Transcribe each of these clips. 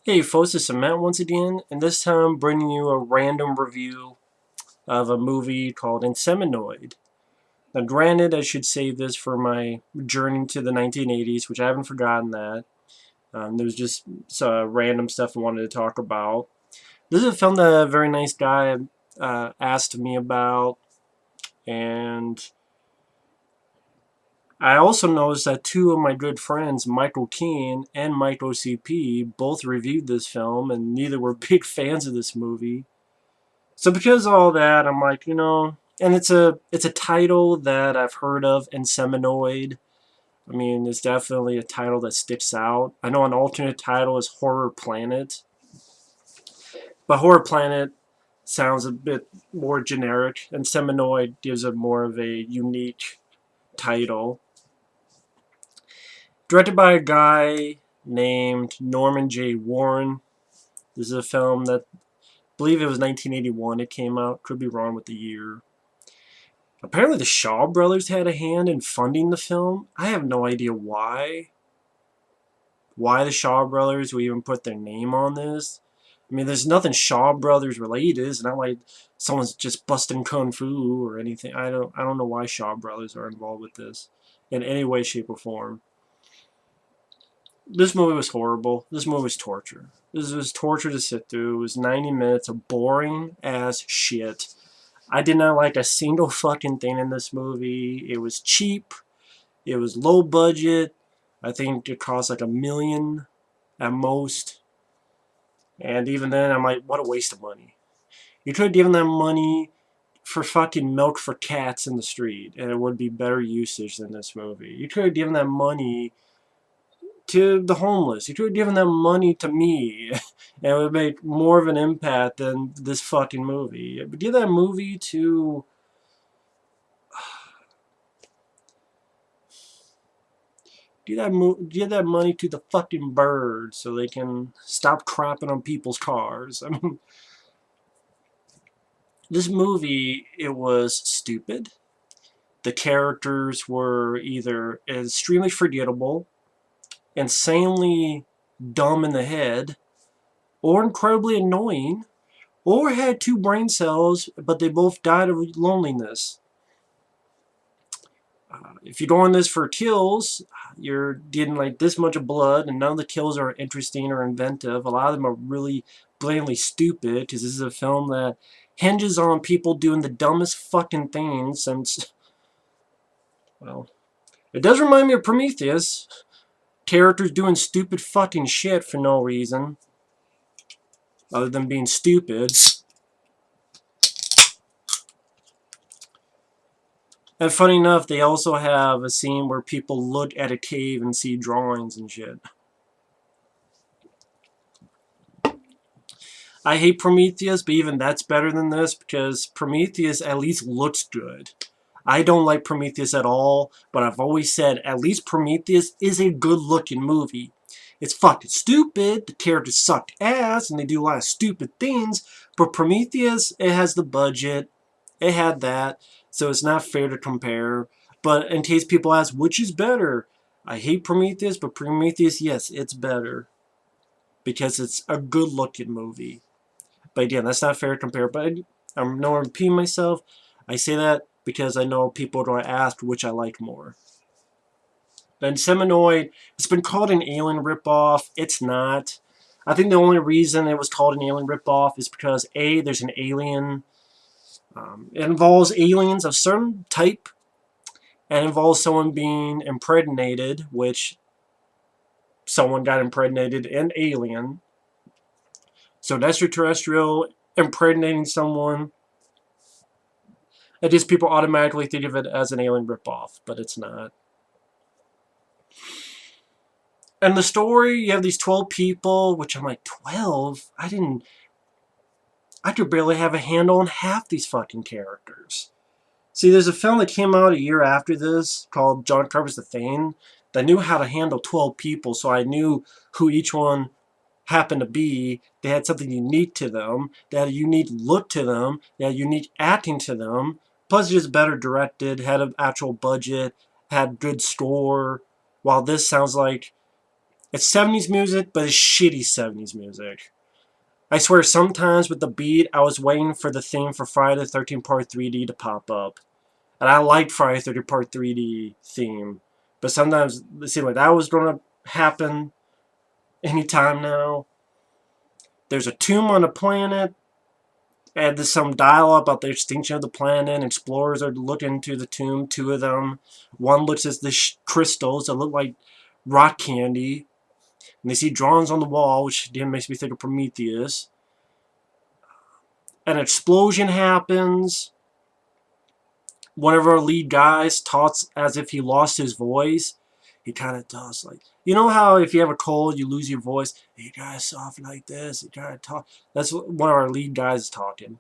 Hey folks, it's Matt once again, and this time bringing you a random review of a movie called Inseminoid. Now granted, I should save this for my journey to the 1980s, which I haven't forgotten that. There was just random stuff I wanted to talk about. This is a film that a very nice guy asked me about, and I also noticed that two of my good friends, Michael Keane and Michael CP, both reviewed this film, and neither were big fans of this movie. So because of all that, I'm like, and it's a title that I've heard of, Inseminoid. I mean, it's definitely a title that sticks out. I know an alternate title is Horror Planet, but Horror Planet sounds a bit more generic, and Seminoid gives it more of a unique title. Directed by a guy named Norman J. Warren. This is a film that I believe it was 1981 it came out. Could be wrong with the year. Apparently the Shaw brothers had a hand in funding the film. I have no idea why. Why the Shaw brothers would even put their name on this. I mean, there's nothing Shaw brothers related. It's not like someone's just busting kung fu or anything. I don't know why Shaw brothers are involved with this in any way, shape, or form. This movie was horrible. This movie was torture. This was torture to sit through. It was 90 minutes of boring ass shit. I did not like a single fucking thing in this movie. It was cheap. It was low budget. I think it cost like $1 million at most. And even then, I'm like, what a waste of money. You could have given that money for fucking milk for cats in the street, and it would be better usage than this movie. You could have given that money to the homeless. You could have given that money to me, and it would make more of an impact than this fucking movie. But give that movie to give that money to the fucking birds so they can stop crapping on people's cars. I mean, this movie, it was stupid. The characters were either extremely forgettable, insanely dumb in the head, or incredibly annoying, or had two brain cells, but they both died of loneliness. If you're doing this for kills, you're getting like this much of blood, and none of the kills are interesting or inventive. A lot of them are really blatantly stupid, because this is a film that hinges on people doing the dumbest fucking things since, well, it does remind me of Prometheus. Characters doing stupid fucking shit for no reason, other than being stupid. And funny enough, they also have a scene where people look at a cave and see drawings and shit. I hate Prometheus, but even that's better than this because Prometheus at least looks good. I don't like Prometheus at all, but I've always said at least Prometheus is a good-looking movie. It's fucking stupid, the characters suck ass, and they do a lot of stupid things, but Prometheus, it has the budget, it had that, so it's not fair to compare. But in case people ask, which is better? I hate Prometheus, but Prometheus, yes, it's better. Because it's a good-looking movie. But again, that's not fair to compare. But I'm not repeating myself. I say that because I know people are going to ask which I like more. The Inseminoid, it's been called an alien ripoff. It's not. I think the only reason it was called an alien ripoff is because A, there's an alien. It involves aliens of certain type. And involves someone being impregnated, which someone got impregnated, an alien. So an extraterrestrial impregnating someone. And just people automatically think of it as an alien ripoff, but it's not. And the story, you have these 12 people, which I'm like, 12? I could barely have a handle on half these fucking characters. See, there's a film that came out a year after this called John Carpenter's The Thing that knew how to handle 12 people, so I knew who each one happened to be. They had something unique to them. They had a unique look to them. They had unique acting to them. Plus, just better directed, had an actual budget, had good score. While this sounds like It's 70s music, but it's shitty 70s music. I swear sometimes with the beat, I was waiting for the theme for Friday the 13th Part 3D to pop up. And I liked Friday the 13th Part 3D theme. But sometimes it seemed like that was going to happen anytime now. There's a tomb on a planet. And there's some dialogue about the extinction of the planet. Explorers are looking into the tomb, 2 of them. One looks at the crystals that look like rock candy. And they see drawings on the wall, which again makes me think of Prometheus. An explosion happens. One of our lead guys talks as if he lost his voice. He kind of talks like, you know how if you have a cold, you lose your voice? You gotta soft like this. You gotta talk. That's what one of our lead guys is talking.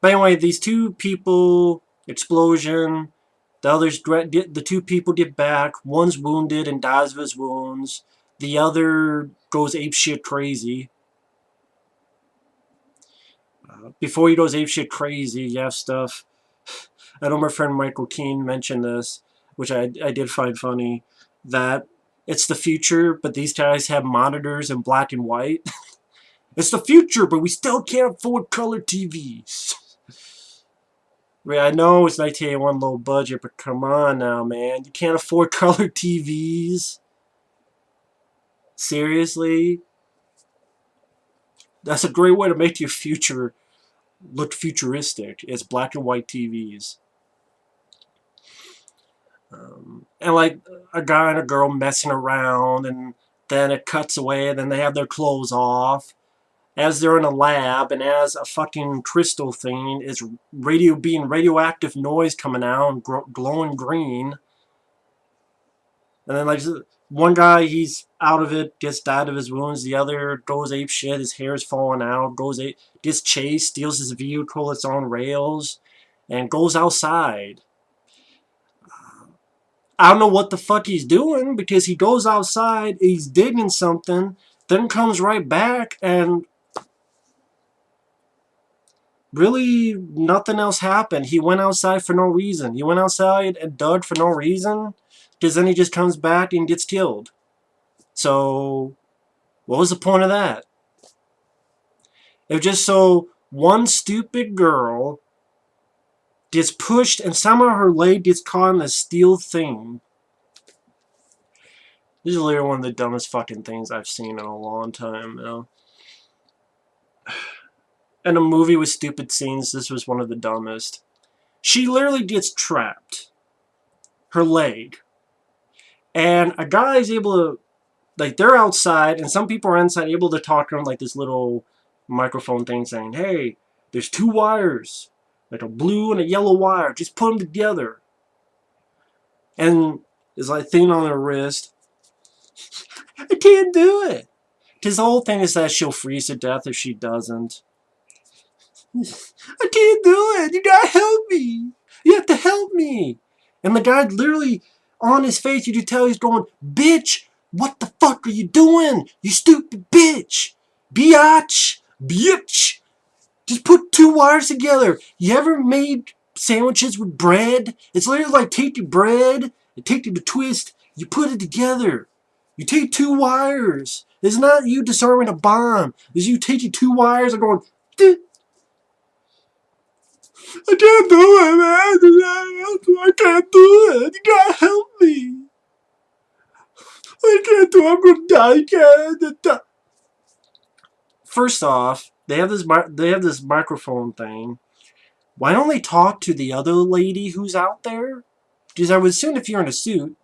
But anyway, these 2 people, explosion. The 2 people get back. One's wounded and dies of his wounds. The other goes apeshit crazy. Before he goes apeshit crazy, you have stuff. I know my friend Michael Keane mentioned this, which I did find funny, that it's the future, but these guys have monitors in black and white. It's the future, but we still can't afford color TVs. I know it's 1981 low budget, but come on now, man. You can't afford color TVs? Seriously? That's a great way to make your future look futuristic. It's black and white TVs. And like a guy and a girl messing around, and then it cuts away, and then they have their clothes off as they're in a lab, and as a fucking crystal thing is radioactive noise coming out and glowing green. And then like one guy, he's out of it, gets died of his wounds. The other goes ape shit, his hair's falling out, gets chased, steals his vehicle, it's on rails, and goes outside. I don't know what the fuck he's doing, because he goes outside, he's digging something, then comes right back, and really nothing else happened. He went outside for no reason. He went outside and dug for no reason, because then he just comes back and gets killed. So, what was the point of that? It was just so one stupid girl gets pushed, and somehow her leg gets caught in this steel thing. This is literally one of the dumbest fucking things I've seen in a long time, you know. In a movie with stupid scenes, this was one of the dumbest. She literally gets trapped. Her leg. And a guy is able to, like, they're outside, and some people are inside able to talk to them, like this little microphone thing saying, hey, there's 2 wires. Like a blue and a yellow wire. Just put them together. And there's like a thing on her wrist. I can't do it. Because the whole thing is that she'll freeze to death if she doesn't. I can't do it. You gotta help me. You have to help me. And the guy literally, on his face, you can tell he's going, bitch, what the fuck are you doing? You stupid bitch. Biatch. Bitch. Just put 2 wires together. You ever made sandwiches with bread? It's literally like take your bread and take the twist. You put it together. You take 2 wires. It's not you disarming a bomb. It's you taking 2 wires and going, Duh. I can't do it, man. I can't do it. You gotta help me. I can't do it. I'm gonna die. I can't die. First off, they have this microphone thing. Why don't they talk to the other lady who's out there? Because I would assume if you're in a suit,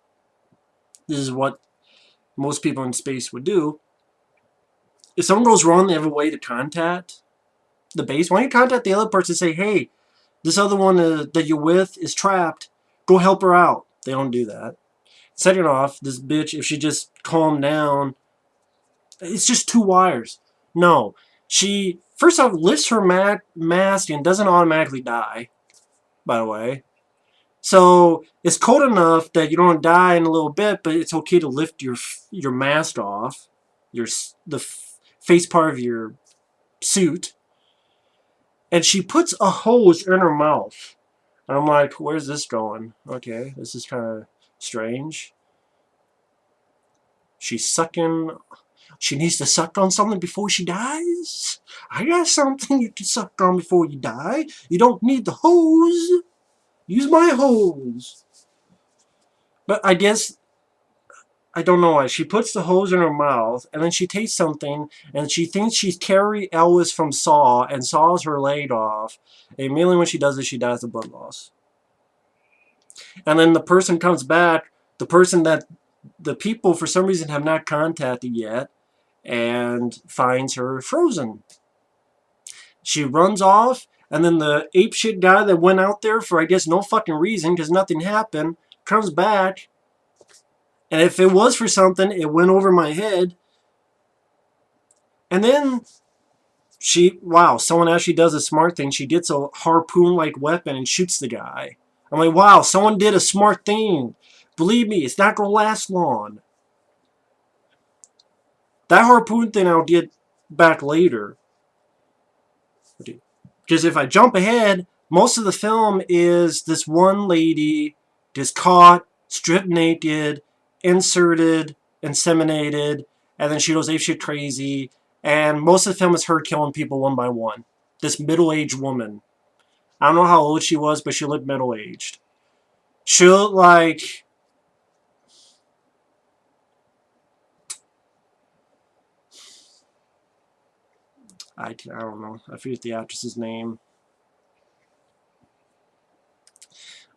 this is what most people in space would do. If something goes wrong, they have a way to contact the base. Why don't you contact the other person and say, hey, this other one that you're with is trapped. Go help her out. They don't do that. Second off, this bitch, if she just calmed down, it's just 2 wires. No. She, first off, lifts her mask and doesn't automatically die, by the way. So, it's cold enough that you don't die in a little bit, but it's okay to lift your mask off, the face part of your suit. And she puts a hose in her mouth. And I'm like, where's this going? Okay, this is kind of strange. She's sucking. She needs to suck on something before she dies. I got something you can suck on before you die. You don't need the hose. Use my hose. But I guess, I don't know why. She puts the hose in her mouth, and then she tastes something, and she thinks she's Carrie Ellis from Saw, and saws her leg off. And immediately when she does it, she dies of blood loss. And then the person comes back, the person that the people for some reason have not contacted yet, and finds her frozen. She runs off, and then the apeshit guy that went out there for, I guess, no fucking reason, because nothing happened, comes back, and if it was for something, it went over my head. And then wow, someone actually does a smart thing. She gets a harpoon-like weapon and shoots the guy. I'm like, wow, someone did a smart thing. Believe me, it's not going to last long. That harpoon thing I'll get back later. Because if I jump ahead, most of the film is this one lady just caught, stripped naked, inserted, inseminated, and then she goes apeshit crazy. And most of the film is her killing people one by one. This middle-aged woman. I don't know how old she was, but she looked middle-aged. She looked like... I don't know. I forget the actress's name.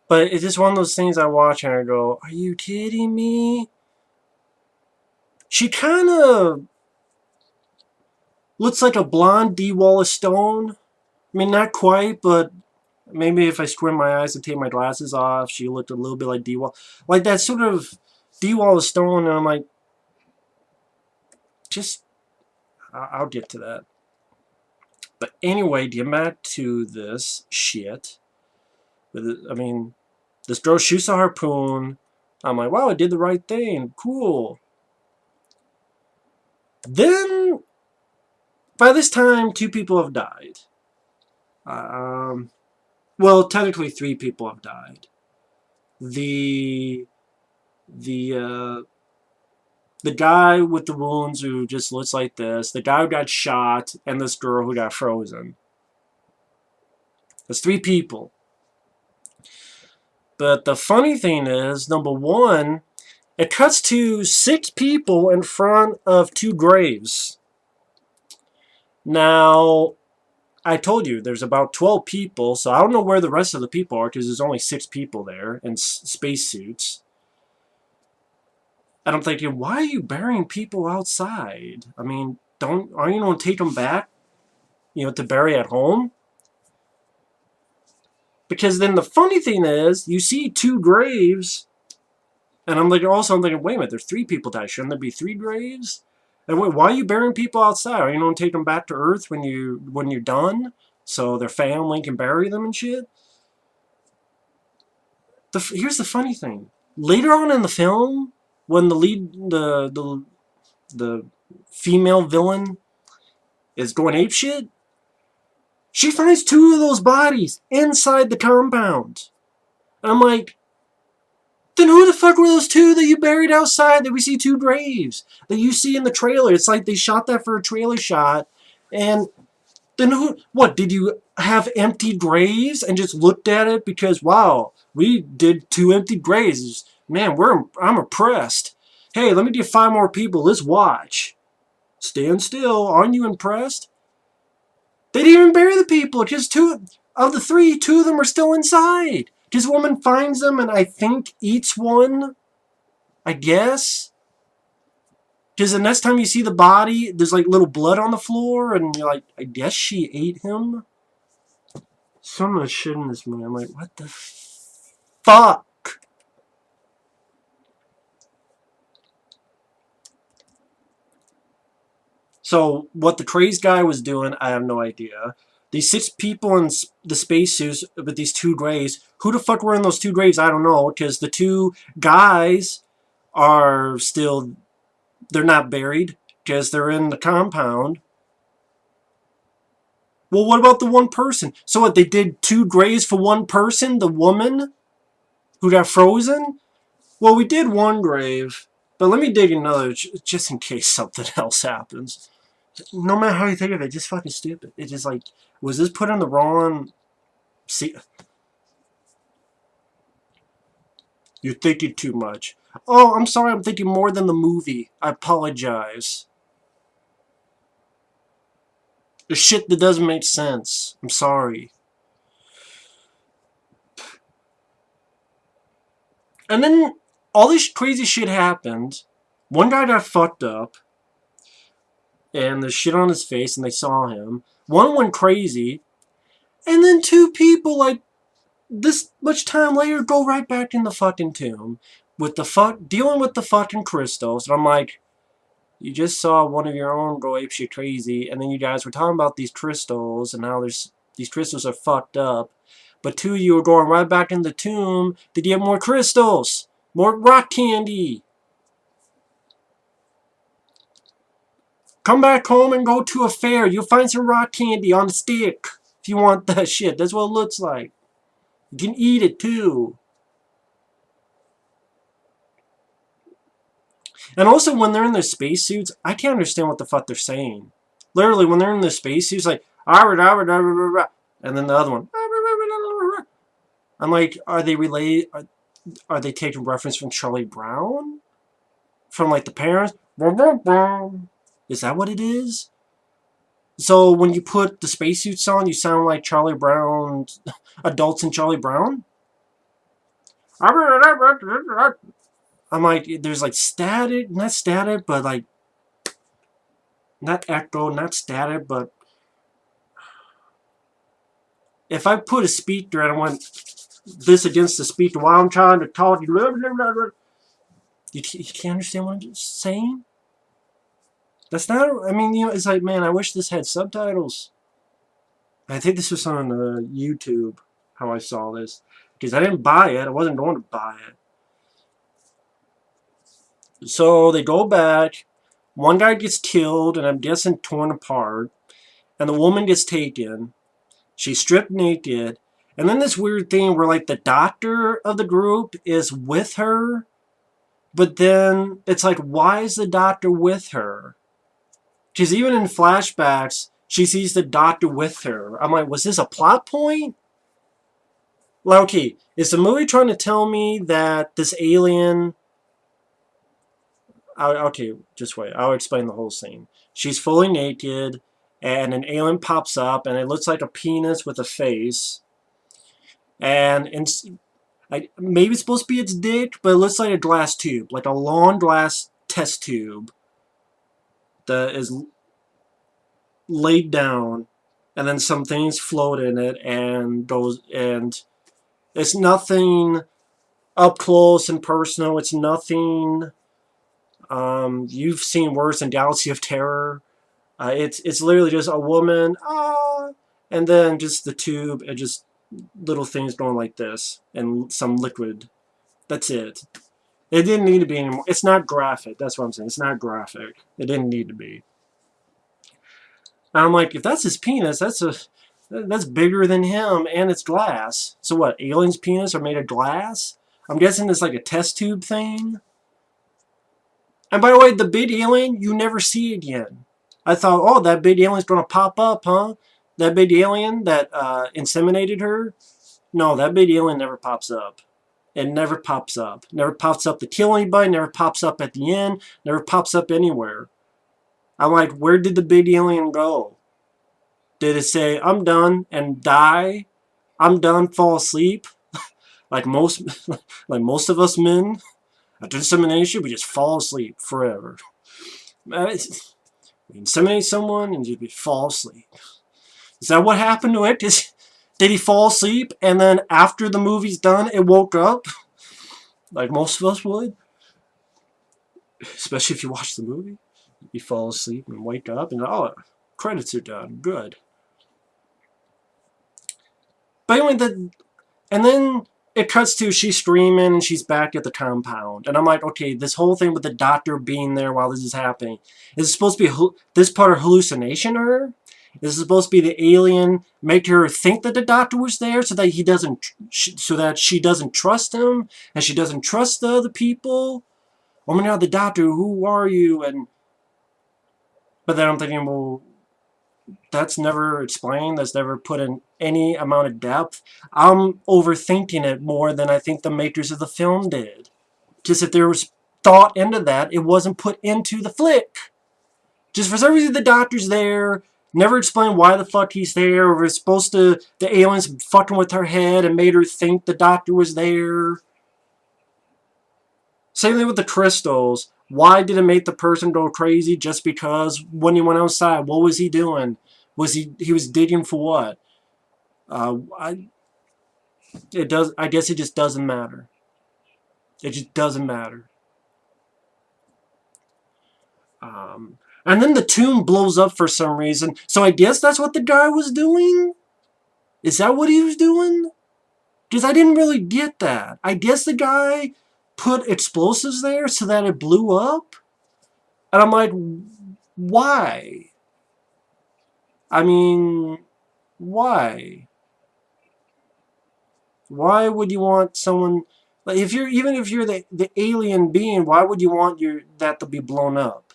But it's just one of those things I watch and I go, are you kidding me? She kind of looks like a blonde D. Wallace Stone. I mean, not quite, but maybe if I squint my eyes and take my glasses off, she looked a little bit like D. Wallace. Like that sort of D. Wallace Stone, and I'm like, just, I'll get to that. But anyway, get back to this shit. I mean, this girl shoots a harpoon. I'm like, wow, I did the right thing. Cool. Then, by this time, 2 people have died. Well, technically 3 people have died. The guy with the wounds who just looks like this, the guy who got shot, and this girl who got frozen. That's 3 people. But the funny thing is, number 1, it cuts to 6 people in front of 2 graves. Now, I told you, there's about 12 people, so I don't know where the rest of the people are, because there's only 6 people there in spacesuits. And I'm thinking, why are you burying people outside? I mean, aren't you going to take them back, to bury at home? Because then the funny thing is, you see 2 graves, and I'm thinking, wait a minute, there's 3 people died. Shouldn't there be 3 graves? And wait, why are you burying people outside? Are you going to take them back to Earth when you're done, so their family can bury them and shit? Here's the funny thing. Later on in the film, when the female villain is going apeshit, she finds 2 of those bodies inside the compound. And I'm like, then who the fuck were those 2 that you buried outside that we see 2 graves? That you see in the trailer. It's like they shot that for a trailer shot. And then what, did you have empty graves and just looked at it because, wow, we did 2 empty graves. Man, I'm impressed. Hey, let me get 5 more people. Let's watch. Stand still. Aren't you impressed? They didn't even bury the people. Just 2 of the 3, 2 of them are still inside. This woman finds them and I think eats one. I guess. Because the next time you see the body, there's like little blood on the floor and you're like, I guess she ate him. So much shit in this movie. I'm like, what the fuck? So, what the crazed guy was doing, I have no idea. These 6 people in the spacesuits with these 2 graves. Who the fuck were in those 2 graves? I don't know. Because the 2 guys are still... They're not buried. Because they're in the compound. Well, what about the 1 person? So what, they did 2 graves for 1 person? The woman who got frozen? Well, we did 1 grave. But let me dig another, just in case something else happens. No matter how you think of it, it's just fucking stupid. It's just like, was this put in the wrong... See, you're thinking too much. Oh, I'm sorry, I'm thinking more than the movie. I apologize. There's shit that doesn't make sense. I'm sorry. And then all this crazy shit happened. One guy got fucked up. And there's shit on his face and they saw him. One went crazy. And then two people, like, this much time later, go right back in the fucking tomb. With the dealing with the fucking crystals. And I'm like, you just saw one of your own go apeshit crazy. And then you guys were talking about these crystals. And how these crystals are fucked up. But two of you are going right back in the tomb to get more crystals. More rock candy. Come back home and go to a fair. You'll find some rock candy on a stick. If you want that shit. That's what it looks like. You can eat it too. And also when they're in their spacesuits, I can't understand what the fuck they're saying. Literally, when they're in their spacesuits, like, and then the other one. I'm like, are they related? Are they taking reference from Charlie Brown? From like the parents? Is that what it is? So when you put the spacesuits on, you sound like Charlie Brown, adults in Charlie Brown? I'm like, there's like static, not static, but like, not echo, not static, but if I put a speaker and I want this against the speaker while I'm trying to talk, you can't understand what I'm saying? That's not, I mean, you know, it's like, man, I wish this had subtitles. I think this was on YouTube, how I saw this. Because I didn't buy it. I wasn't going to buy it. So they go back. One guy gets killed, and I'm guessing torn apart. And the woman gets taken. She's stripped naked. And then this weird thing where, like, the doctor of the group is with her. But then it's like, why is the doctor with her? Because even in flashbacks, she sees the doctor with her. I'm like, was this a plot point? Like, okay, is the movie trying to tell me that this alien... Okay, just wait. I'll explain the whole scene. She's fully naked, and an alien pops up, and it looks like a penis with a face. And maybe it's supposed to be its dick, but it looks like a glass tube. Like a long glass test tube that is laid down, and then some things float in it, and goes, and it's nothing up close and personal. It's nothing you've seen worse than Galaxy of Terror. It's literally just a woman, and then just the tube, and just little things going like this, and some liquid. That's it. It didn't need to be anymore. It's not graphic. That's what I'm saying. It's not graphic. It didn't need to be. And I'm like, if that's his penis, that's bigger than him, and it's glass. So what? Aliens' penis are made of glass? I'm guessing it's like a test tube thing. And by the way, the big alien, you never see again. I thought, oh, that big alien's going to pop up, huh? That big alien that inseminated her? No, that big alien never pops up. It never pops up. Never pops up to kill anybody, never pops up at the end, never pops up anywhere. I'm like, where did the big alien go? Did it say, I'm done, and die? I'm done, fall asleep? like most of us men? After insemination, we just fall asleep forever. We inseminate someone and you fall asleep. Is that what happened to it? Did he fall asleep and then after the movie's done, it woke up? Like most of us would? Especially if you watch the movie. You fall asleep and wake up and, oh, credits are done. Good. But anyway, and then it cuts to she's screaming and she's back at the compound. And I'm like, okay, this whole thing with the doctor being there while this is happening, is it supposed to be this part of hallucination of her? Is it supposed to be the alien make her think that the doctor was there so that she doesn't trust him and she doesn't trust the other people? "Oh my God, the doctor, who are you?" But then I'm thinking, well, that's never explained. That's never put in any amount of depth. I'm overthinking it more than I think the makers of the film did. Just if there was thought into that, it wasn't put into the flick. Just for some reason, the doctor's there. Never explain why the fuck he's there. Or it's supposed to, the aliens fucking with her head and made her think the doctor was there. Same thing with the crystals. Why did it make the person go crazy just because when he went outside? What was he doing? He was digging for what? Uh, I I guess it just doesn't matter. It just doesn't matter. And then the tomb blows up for some reason. So I guess that's what the guy was doing? Is that what he was doing? Because I didn't really get that. I guess the guy put explosives there so that it blew up? And I'm like, why? I mean, why? Why would you want someone like if you're even if you're the alien being, why would you want that to be blown up?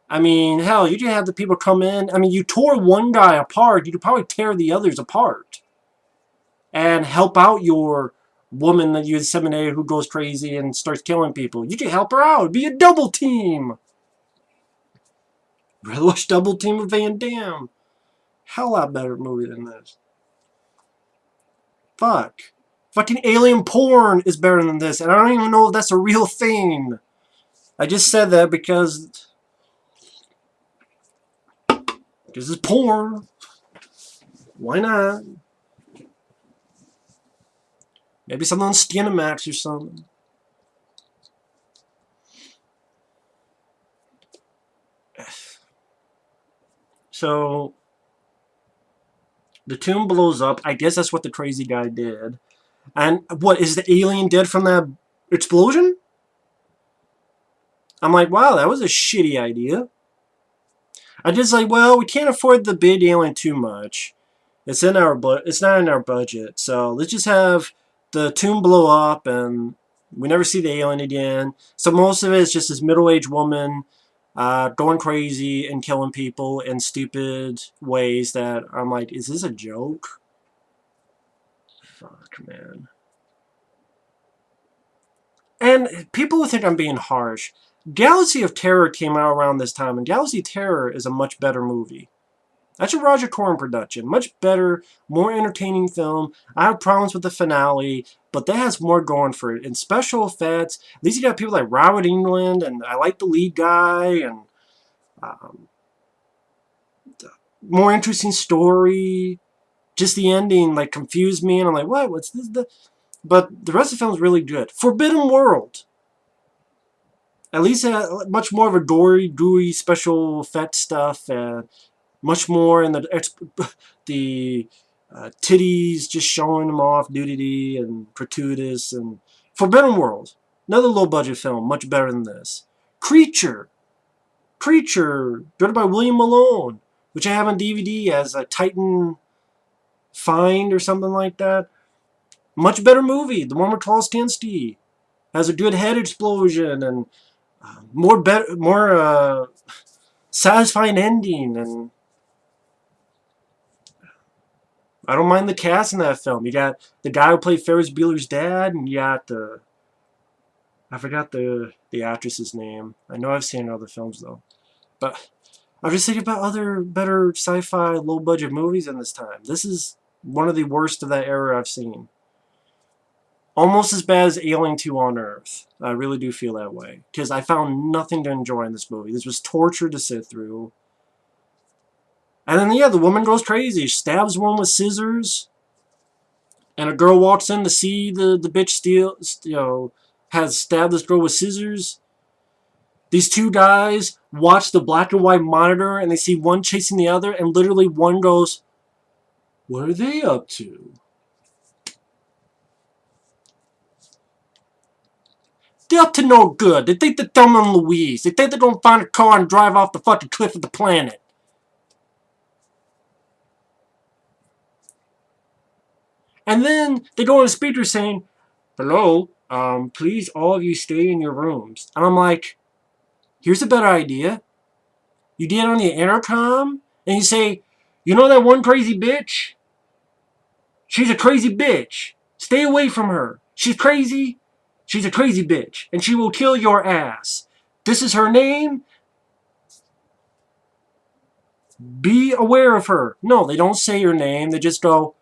I mean, hell, you could have the people come in. I mean, you tore one guy apart, you could probably tear the others apart and help out your woman that you inseminated who goes crazy and starts killing people. You could help her out. Be a double team. Rather watch Double Team with Van Damme. Hell lot better movie than this. Fuck. Fucking alien porn is better than this, and I don't even know if that's a real thing. I just said that because it's porn. Why not? Maybe something on Skinamax or something. So, the tomb blows up. I guess that's what the crazy guy did. And what, is the alien dead from that explosion? I'm like, wow, that was a shitty idea. I just like, well, we can't afford the big alien too much. It's not in our budget. So let's just have the tomb blow up and we never see the alien again. So most of it is just this middle-aged woman going crazy and killing people in stupid ways that I'm like, is this a joke? Fuck, man. And people will think I'm being harsh. Galaxy of Terror came out around this time, and Galaxy of Terror is a much better movie. That's a Roger Corman production. Much better, more entertaining film. I have problems with the finale, but that has more going for it. In special effects, at least you got people like Robert Englund, and I like the lead guy, and um, more interesting story. Just the ending like confused me, and I'm like, what? What's this? But the rest of the film is really good. Forbidden World. At least much more of a gory, gooey special effect stuff. Much more in the titties just showing them off, nudity and gratuitous. And Forbidden World, another low budget film, much better than this. Creature, directed by William Malone, which I have on DVD as a Titan Find or something like that. Much better movie. The one with Charles Kinski has a good head explosion and more satisfying ending, and I don't mind the cast in that film. You got the guy who played Ferris Bueller's dad, and you got I forgot the actress's name. I know I've seen other films though, but I'm just thinking about other better sci-fi low budget movies in this time. This is one of the worst of that era I've seen. Almost as bad as Alien 2 on Earth. I really do feel that way. Because I found nothing to enjoy in this movie. This was torture to sit through. And then, yeah, the woman goes crazy. She stabs one with scissors. And a girl walks in to see the bitch has stabbed this girl with scissors. These two guys watch the black and white monitor and they see one chasing the other. And literally one goes, what are they up to? They're up to no good. They think they're Thelma and Louise. They think they're gonna find a car and drive off the fucking cliff of the planet. And then they go on a speaker saying, hello, please all of you stay in your rooms. And I'm like, here's a better idea. You get on the intercom and you say, you know that one crazy bitch? She's a crazy bitch. Stay away from her. She's crazy. She's a crazy bitch. And she will kill your ass. This is her name. Be aware of her. No, they don't say her name. They just go.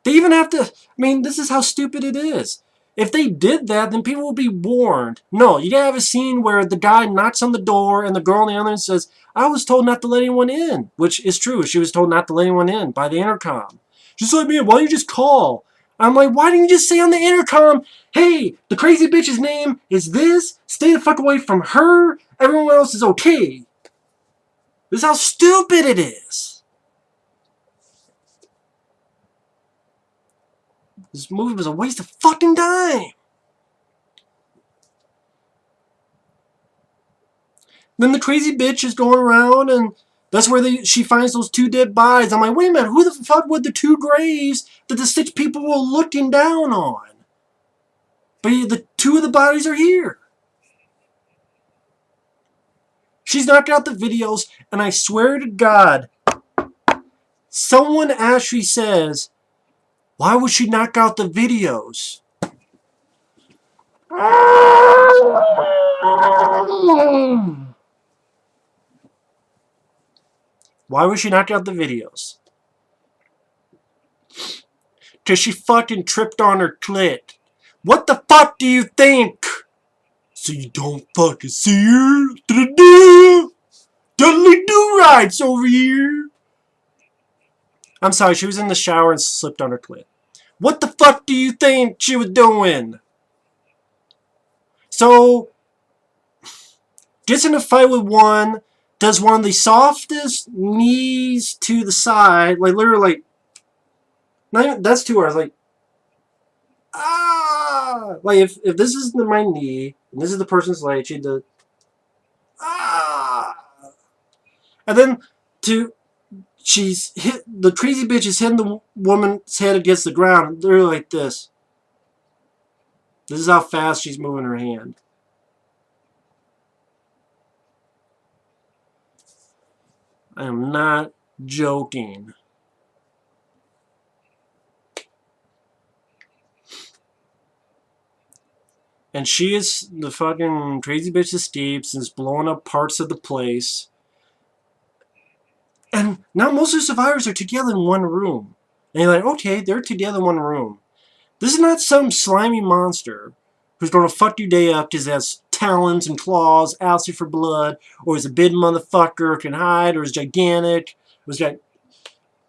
They even have to. I mean, this is how stupid it is. If they did that, then people would be warned. No, you have a scene where the guy knocks on the door and the girl on the other end says, I was told not to let anyone in. Which is true. She was told not to let anyone in by the intercom. Just let me in. Why don't you just call? I'm like, why didn't you just say on the intercom, hey, the crazy bitch's name is this. Stay the fuck away from her. Everyone else is okay. This is how stupid it is. This movie was a waste of fucking time. Then the crazy bitch is going around, and that's where she finds those 2 dead bodies. I'm like, wait a minute, who the fuck were the 2 graves that the 6 people were looking down on? But the 2 of the bodies are here. She's knocked out the videos, and I swear to God, someone actually says, why would she knock out the videos? Why would she knock out the videos? Because she fucking tripped on her clit. What the fuck do you think? So you don't fucking see her? Dudley Do-Rights over here. I'm sorry, she was in the shower and slipped on her clit. What the fuck do you think she was doing? So, gets in a fight with one, does one of the softest knees to the side, like literally, like, that's 2 hours, like, ah! Like, if this is my knee, and this is the person's leg, she'd do, ah! And then, she's hit, the crazy bitch is hitting the woman's head against the ground, literally like this. This is how fast she's moving her hand. I am not joking. And she is the fucking crazy bitch escapes and is blowing up parts of the place. And now most of the survivors are together in one room. And you're like, okay, they're together in one room. This is not some slimy monster who's going to fuck your day up because it has talons and claws, out for blood, or is a big motherfucker, can hide, or is gigantic,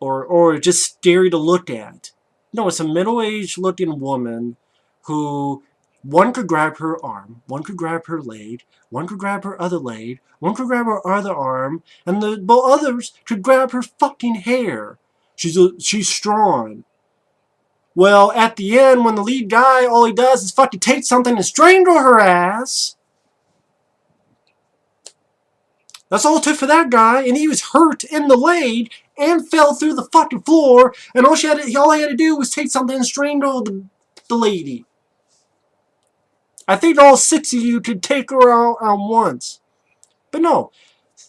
or just scary to look at. No, it's a middle-aged looking woman who one could grab her arm, one could grab her leg, one could grab her other leg, one could grab her other arm, and the others could grab her fucking hair. She's strong. Well, at the end, when the lead guy, all he does is fucking take something and strangle her ass. That's all it took for that guy, and he was hurt in the leg and fell through the fucking floor, and all he had to do was take something and strangle the lady. I think all 6 of you could take her out once. But no,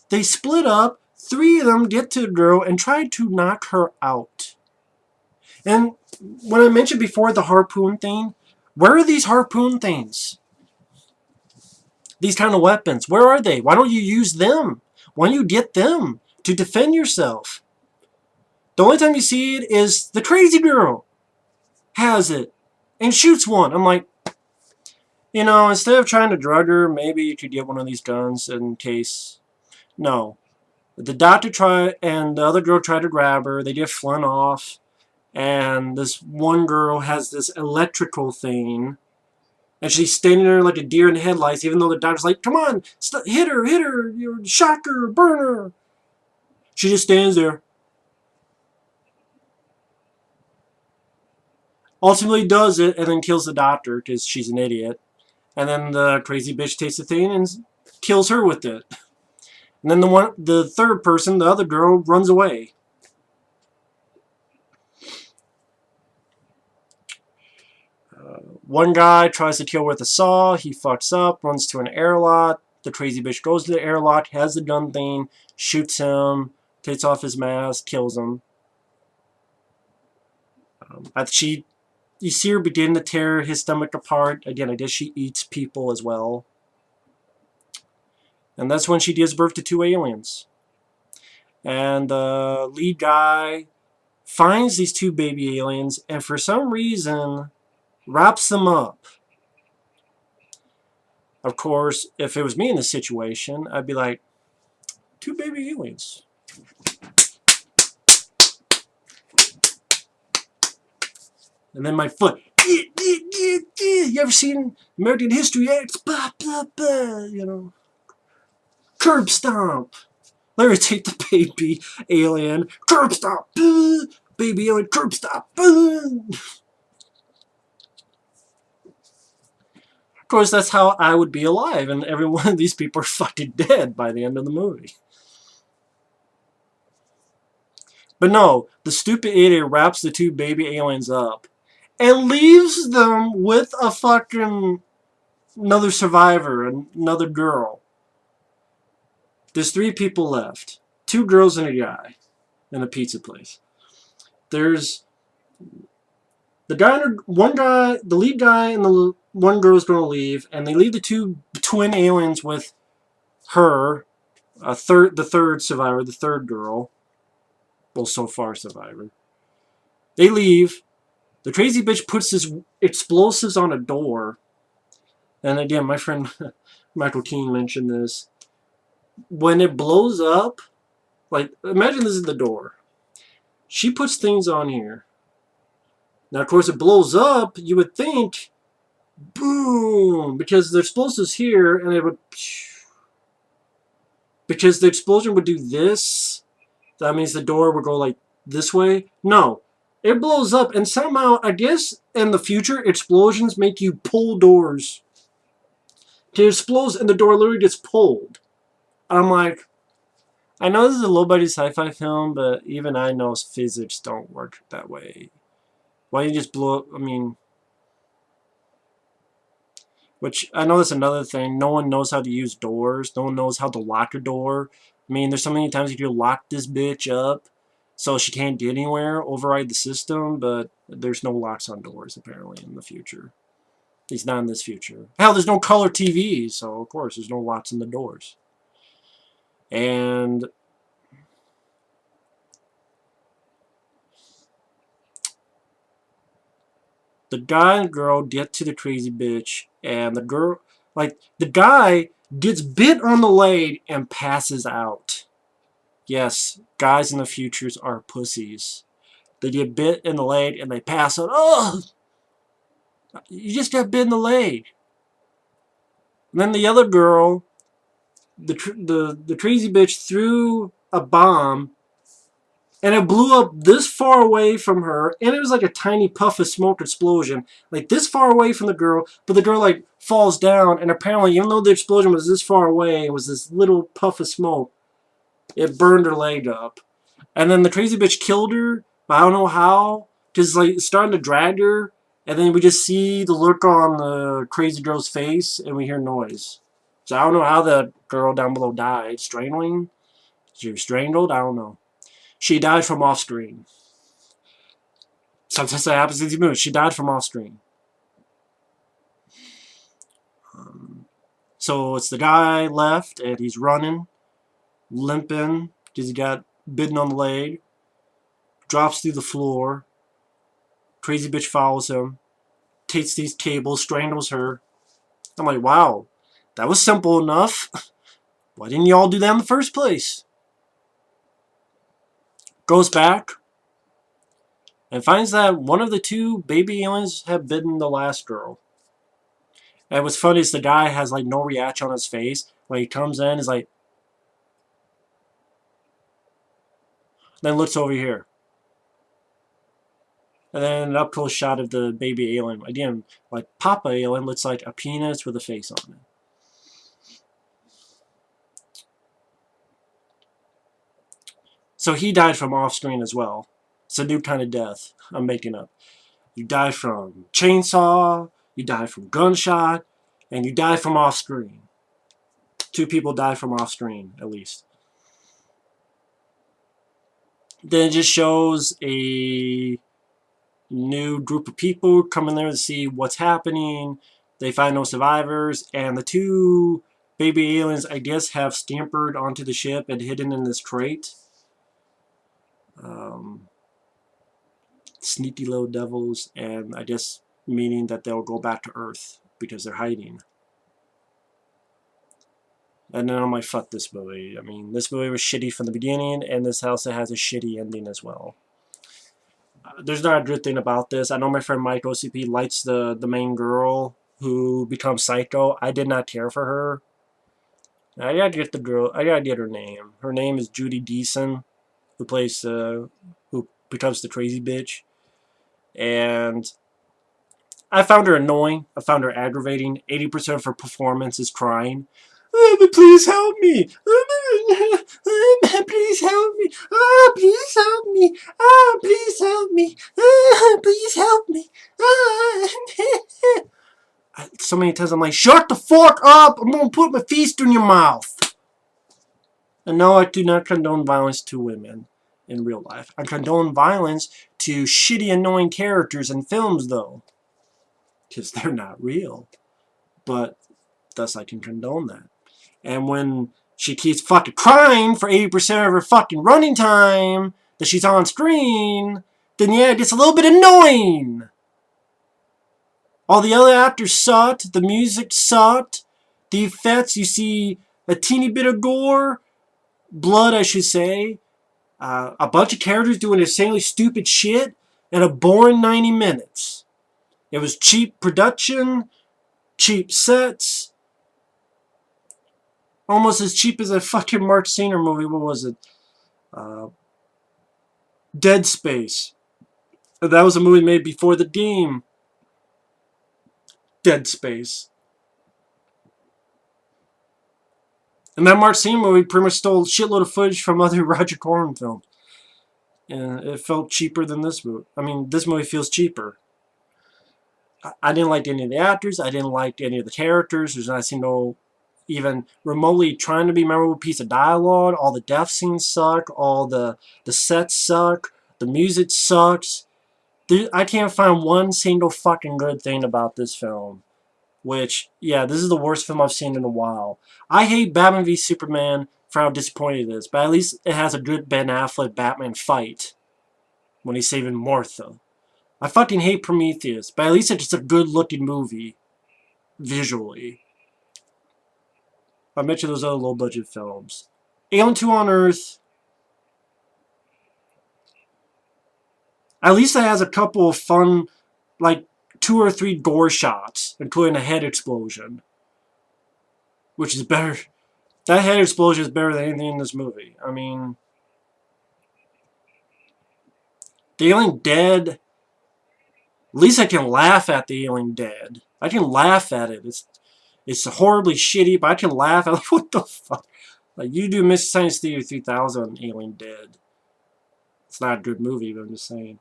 they split up, 3 of them get to the girl and try to knock her out. And when I mentioned before the harpoon thing, where are these harpoon things? These kind of weapons, where are they? Why don't you use them? Why don't you get them to defend yourself? The only time you see it is the crazy girl has it and shoots one. I'm like, you know, instead of trying to drug her, maybe you could get one of these guns in case. No. The doctor tried, and the other girl tried to grab her. They get flung off. And this one girl has this electrical thing. And she's standing there like a deer in the headlights, even though the doctor's like, come on, hit her, shock her, burn her. She just stands there. Ultimately does it, and then kills the doctor, because she's an idiot. And then the crazy bitch takes the thing and kills her with it. And then the third person, the other girl, runs away. One guy tries to kill with a saw. He fucks up, runs to an airlock. The crazy bitch goes to the airlock, has the gun thing, shoots him, takes off his mask, kills him. You see her begin to tear his stomach apart. Again, I guess she eats people as well. And that's when she gives birth to 2 aliens. And the lead guy finds these 2 baby aliens and for some reason wraps them up. Of course, if it was me in this situation, I'd be like, 2 baby aliens. And then my foot. You ever seen American History X? Blah, blah, blah, you know. Curb stomp. Let me take the baby alien. Curb stomp. Baby alien. Curb stomp. Of course, that's how I would be alive, and every one of these people are fucking dead by the end of the movie. But no, the stupid idiot wraps the 2 baby aliens up and leaves them with a fucking another survivor, another girl. There's 3 people left. 2 girls and a guy in a pizza place. There's the guy, the lead guy and the one girl is going to leave, and they leave the 2 twin aliens with her, the third survivor, the 3rd girl. Well, so far survivor. They leave. The crazy bitch puts this explosives on a door. And again, my friend Michael Keane mentioned this. When it blows up, like, imagine this is the door. She puts things on here. Now, of course, it blows up. You would think, boom, because the explosives here, and it would, because the explosion would do this. That means the door would go like this way. No, it blows up, and somehow, I guess, in the future, explosions make you pull doors. It explodes, and the door literally gets pulled. I'm like, I know this is a low-budget sci-fi film, but even I know physics don't work that way. Why don't you just blow up? I mean, which I know that's another thing. No one knows how to use doors. No one knows how to lock a door. I mean, there's so many times you can lock this bitch up so she can't get anywhere, override the system, but there's no locks on doors, apparently, in the future. At least not in this future. Hell, there's no color TVs, so of course there's no locks in the doors. And the guy and girl get to the crazy bitch, and the girl, like, the guy gets bit on the leg and passes out. Yes, guys in the futures are pussies. They get bit in the leg and they pass out. Oh! You just got bit in the leg. And then the other girl, the crazy bitch threw a bomb, and it blew up this far away from her, and it was like a tiny puff of smoke explosion, like this far away from the girl, but the girl like falls down, and apparently even though the explosion was this far away, it was this little puff of smoke, it burned her leg up. And then the crazy bitch killed her, but I don't know how, because like it's starting to drag her, and then we just see the look on the crazy girl's face, and we hear noise. So I don't know how the girl down below died. Strangling? She was strangled? I don't know. She died from off-screen. Sometimes that happens in these movies. She died from off-screen. So it's the guy left, and he's running, limping, because he got bitten on the leg. Drops through the floor. Crazy bitch follows him. Takes these cables, strangles her. I'm like, wow, that was simple enough. Why didn't you all do that in the first place? Goes back and finds that one of the 2 baby aliens have bitten the last girl. And what's funny is the guy has like no reaction on his face. When he comes in, he's like, then looks over here. And then an up-close shot of the baby alien. Again, like Papa alien looks like a penis with a face on it. So he died from off-screen as well. It's a new kind of death I'm making up. You die from chainsaw, you die from gunshot, and you die from off-screen. 2 people die from off-screen, at least. Then it just shows a new group of people coming there to see what's happening. They find no survivors, and the 2 baby aliens, I guess, have scampered onto the ship and hidden in this crate. Sneaky little devils, and I guess meaning that they'll go back to Earth because they're hiding. And then I'm like, fuck this movie. I mean, this movie was shitty from the beginning, and this house has a shitty ending as well. There's not a good thing about this. I know my friend Mike OCP likes the main girl who becomes psycho. I did not care for her. I gotta get the girl. I gotta get her name. Her name is Judy Geeson, who plays who becomes the crazy bitch. And I found her annoying. I found her aggravating. 80% of her performance is crying. Oh, but please help me. Please help me. Oh, please help me. Oh, please help me. Oh, please help me. So many times I'm like, shut the fuck up. I'm going to put my fist in your mouth. And no, I do not condone violence to women in real life. I condone violence to shitty, annoying characters in films, though. Because they're not real. But thus I can condone that. And when she keeps fucking crying for 80% of her fucking running time that she's on screen, then yeah, it gets a little bit annoying. All the other actors sucked. The music sucked. The effects, you see a teeny bit of gore. Blood, I should say. A bunch of characters doing insanely stupid shit. And a boring 90 minutes. It was cheap production. Cheap sets. Almost as cheap as a fucking Mark Singer movie. What was it? Dead Space. That was a movie made before the game. Dead Space. And that Mark Singer movie pretty much stole a shitload of footage from other Roger Corman films. And it felt cheaper than this movie. I mean, this movie feels cheaper. I didn't like any of the actors. I didn't like any of the characters. There's not a single even remotely trying to be a memorable piece of dialogue. All the death scenes suck. All the sets suck. The music sucks. I can't find one single fucking good thing about this film. Which, yeah, this is the worst film I've seen in a while. I hate Batman v Superman for how disappointing it is, but at least it has a good Ben Affleck Batman fight when he's saving Martha. I fucking hate Prometheus, but at least it's a good-looking movie, visually. I mentioned those other low-budget films. Alien 2 on Earth. At least it has a couple of fun, like, 2 or 3 gore shots, including a head explosion. Which is better. That head explosion is better than anything in this movie. I mean, the alien dead. At least I can laugh at the alien dead. I can laugh at it. It's horribly shitty, but I can laugh at it. Like, what the fuck? Like, you do Mystery Science Theater 3000 Alien Dead. It's not a good movie, but I'm just saying.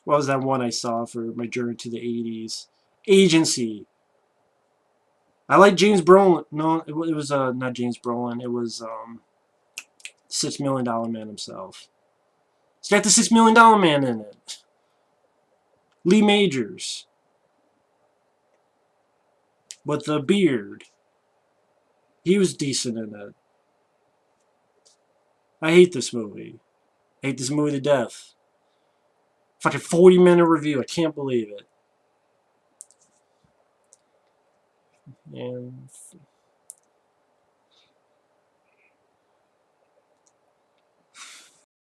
What was that one I saw for my journey to the 80s? Agency. I like James Brolin. No, it was not James Brolin. It was $6 Million Man himself. It's got the $6 Million Man in it. Lee Majors. With the beard. He was decent in it. I hate this movie. I hate this movie to death. Fucking 40-minute review. I can't believe it. And